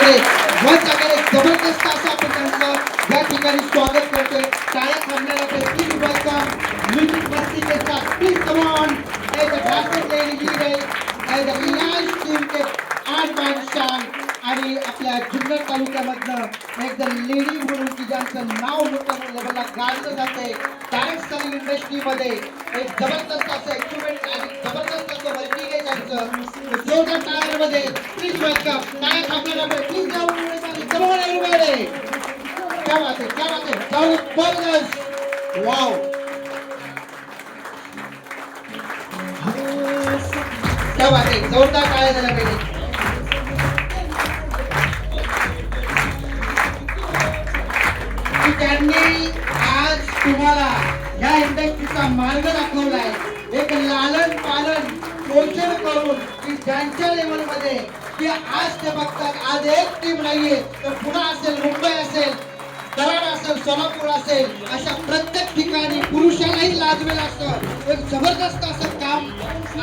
इंडस्ट्रीमध्ये मंच आकार जबरदस्त असं आपण त्यांचं या ठिकाणी स्वागत करतोय. टाळ्या थांबण्याला प्लीज वेलकम म्युझिक मस्ती के साथ प्लीज कम ऑन ए द ढाकर लेडी ली गई ए द रिलायन्स टीम के 8 बादशाह आणि आपल्या जुन्नर तालुक्यामधनं एकदम लेडी म्हणून की ज्यांचं नाव मोठ्या लेवलला गाजलं जाते डायरेक्ट सेलिंग इंडस्ट्रीमध्ये एक जबरदस्त असं एक्सपेरिमेंट आणि जबरदस्त असं वर्किंग आहे त्यांचं. जोरदार टाळ्यांमध्ये प्लीज वेलकम. टाळ्या थांबल्यानंतर प्लीज जाऊन कमॉन एव्हरीबॉडी. क्या बात है, क्या बात है, जबरदस्त. वाव, क्या बात है, जोरदार टाळ्या झाल्या पाहिजे. त्यांनी आज तुम्हाला या इंडस्ट्रीचा मार्ग दाखवलाय. एक लालन पालन पोषण करून की ज्यांच्या लेवलमध्ये की आज ते बघतात आज एक टीम नाहीये तर पुणे असेल, मुंबई असेल, कराड असेल, सोलापूर असेल, अशा प्रत्येक ठिकाणी पुरुषालाही लाजवेल असं एक जबरदस्त असं काम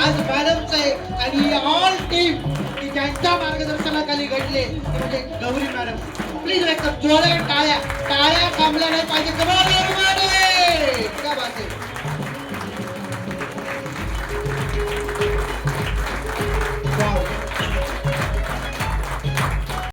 आज मॅडमचं आहे. आणि ऑल टीम की ज्यांच्या मार्गदर्शनाखाली घडले ते म्हणजे गौरी मॅडम. प्लीज एकदम जोरदार टाळ्या. टाळ्या थांबल्या नाही पाहिजे. कमाल एव्हरीबॉडी. क्या बात है.